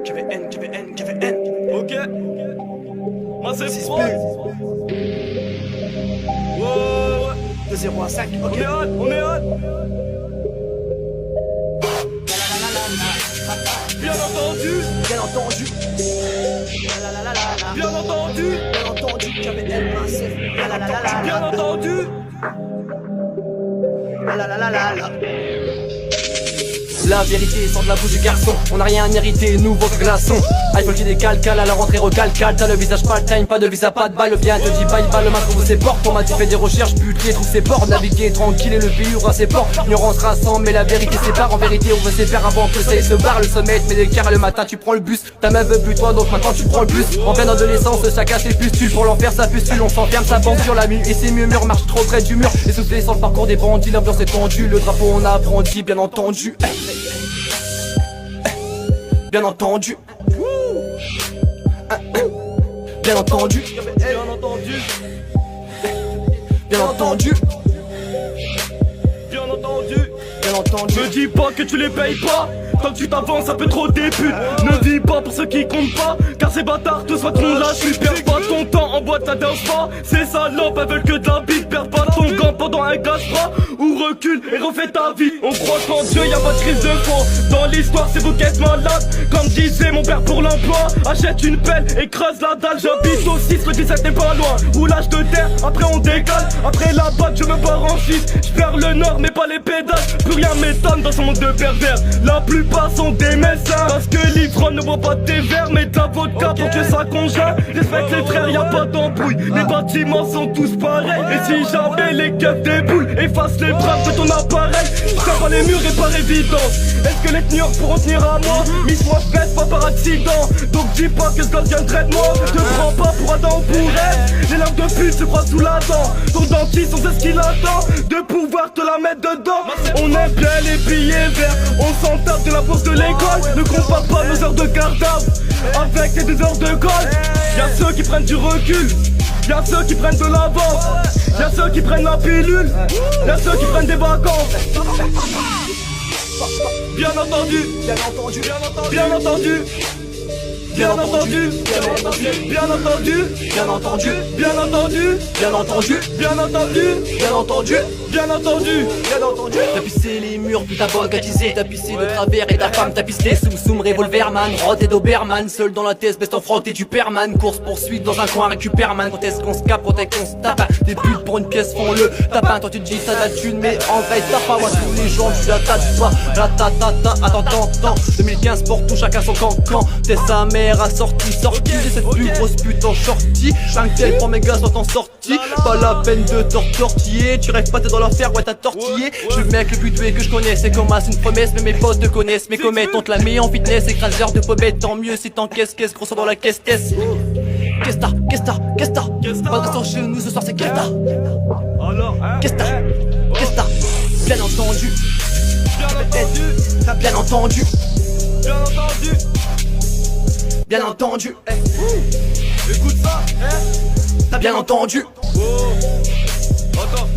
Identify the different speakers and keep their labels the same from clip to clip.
Speaker 1: KVN.
Speaker 2: Ok. Moi c'est
Speaker 1: 6
Speaker 2: pro.
Speaker 1: buts.
Speaker 2: Ouais.
Speaker 1: De 0 à 5,
Speaker 2: On
Speaker 1: ok.
Speaker 2: est on. Bien entendu.
Speaker 1: Bien entendu.
Speaker 2: Bien entendu.
Speaker 1: Bien entendu, KVN massif.
Speaker 2: Bien entendu.
Speaker 3: La vérité sort de la bouche du garçon. On n'a rien hérité, nouveau que glaçon. iPhone qui décale, à la rentrée recalcale. T'as le visage pas le time, pas de visa, pas de balle. Viens te dis bye bye, le masque ouvre ses portes. Pour fait des recherches, buter, trouve ses ports. Naviguer tranquille et le pays ouvre ses ports. Ignorance rassemble, mais la vérité sépare. En vérité, on veut se faire avant que ça y se barre. Le sommet te met des carrés le matin, tu prends le bus. Ta meuf veut plus toi, donc maintenant tu prends le bus. En pleine adolescence, chacun ses pustules. Pour l'enfer, ça pustule, on s'enferme, ça bande sur la mue. Et ses murmures marchent trop près du mur. Essoufflé sur le parcours des bandits, l'ambiance est tendue. Le drapeau, on a brandi, bien entendu. Bien entendu. Bien entendu.
Speaker 2: Bien entendu.
Speaker 3: Bien entendu.
Speaker 2: Bien entendu.
Speaker 3: Bien entendu.
Speaker 2: Me dis pas que tu les payes pas. Tant que tu t'avances un peu trop des putes. Ne vis pas pour ceux qui comptent pas. Car ces bâtards te souhaiteront la chute. Perds pas ton temps en boîte, ça danse pas. Ces salopes elles veulent que de la bite. Perds pas ton gant pendant un casse-bras. Ou recule et refais ta vie. On croit qu'en Dieu y'a pas de crise de foi. Dans l'histoire c'est vous qui êtes malade. Comme disait mon père pour l'emploi. Achète une pelle et creuse la dalle. J'habite au 6, le 17 n'est pas loin. Roulage de terre, après on décale. Après la batte je me barre en Suisse. J'perds le nord mais pas les pédales. Plus rien m'étonne dans ce monde de pervers. La plupart sont des médecins. Parce que l'ivrogne ne boit pas de thé vert mais de la vodka pour que ça congèle. Respecte les frères, y'a pas d'embrouille. Les bâtiments sont tous pareils. Et si jamais les keufs déboulent, efface les braves de ton appareil. Ça va les murs et par évidence. Est-ce que les teneurs pourront tenir à moi? Mise-moi fesse, pas par accident. Donc dis pas que ce gars viendrait de moi. Te prends pas pour Adam ou pour elle. Les larmes de pute se croisent sous la dent. Ton dentiste on sait ce qu'il attend. De pouvoir te la mettre dedans. On aime bien les billets verts. On s'en tape de la bourse de l'école. Ne compare pas nos heures de garde avec tes 2 heures de colle. Y'a ceux qui prennent du recul. Y'a ceux qui prennent de l'avance. Y'a ceux qui prennent la pilule. Y'a ceux qui prennent des vacances. Bien entendu.
Speaker 1: Bien entendu.
Speaker 2: Bien entendu. Bien entendu.
Speaker 1: Bien entendu.
Speaker 2: Bien entendu.
Speaker 1: Bien entendu.
Speaker 2: Bien entendu.
Speaker 1: Bien entendu.
Speaker 2: Bien entendu.
Speaker 1: Bien entendu.
Speaker 2: Bien entendu.
Speaker 1: Bien entendu.
Speaker 3: T'as pissé les murs, puis t'as bagatisé. T'as pissé de travers et ta femme t'a pisté. Soum revolverman, Rod et Doberman. Seul dans la tête, best en front et du perman. Course poursuite dans un coin, récupère-man. Quand est-ce qu'on se capte, quand est-ce qu'on se tape. Des putes pour une pièce font le tapin. Toi tu te dis ça la thune, mais en vrai t'as pas. Moi tous les gens tu la tâtes pas. Ratatata, attends. 2015 pour tout, chacun son cancan. T'es sa mère assortie, sortie. J'ai cette plus grosse pute en shorty. Chaque tel pour mes gars sont en sortie. Pas la peine de tortiller. Tu rêves pas, t'es dans l'enfer, ouais t'as tortillé. Je suis le mec le plus doué que je connais. C'est comme c'est une promesse, mais mes potes te connaissent. Mes comètes, on te la met en fitness. Écraseur de pommettes, tant mieux si t'encaisses. Gros sang dans la caisse test. Qu'est-ce t'as pas de restaurant chez nous ce soir, c'est qu'est-ce t'as.
Speaker 2: Alors, hein?
Speaker 3: Qu'est-ce t'as. Bien entendu.
Speaker 2: Bien entendu.
Speaker 3: Bien entendu.
Speaker 2: Bien entendu.
Speaker 3: Bien entendu.
Speaker 2: Écoute ça, hein?
Speaker 3: T'as bien entendu.
Speaker 2: Oh. Attends.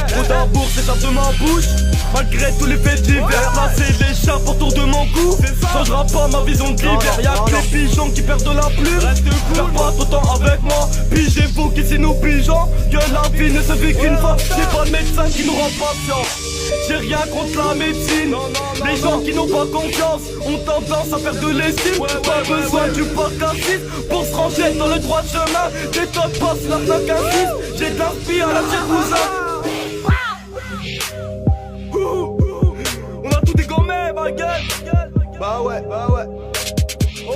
Speaker 2: Trop d'amour s'échappe de ma bouche. Malgré tous les faits divers. Placer l'écharpe autour de mon cou. Changera pas ma vision de l'hiver. Y'a que les pigeons qui perdent de la plume. Perds pas ton temps avec moi. Pigez-vous qu'ici nous pigeons. Que la vie ne se vit qu'une fois. C'est pas le médecin qui nous rend patients. J'ai rien contre la médecine. Les gens qui n'ont pas confiance ont tendance à perdre de l'estime. Pas besoin du parc à 6 pour se ranger dans le droit chemin. Détonne pas sur l'arnaque à 6. J'ai de l'inspi à la cousin. On a tout dégommé ma gueule.
Speaker 1: Bah ouais.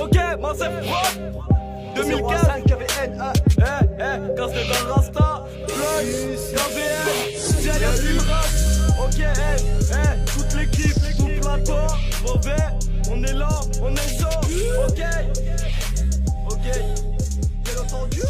Speaker 2: Ok, moi c'est Prod 2015.
Speaker 1: 5 KVN.
Speaker 2: Quand c'est dans Rasta Plug, KVN, Y'a ok, toute l'équipe, tout le plateau, mauvais, on est là, on est chaud, ok, bien entendu.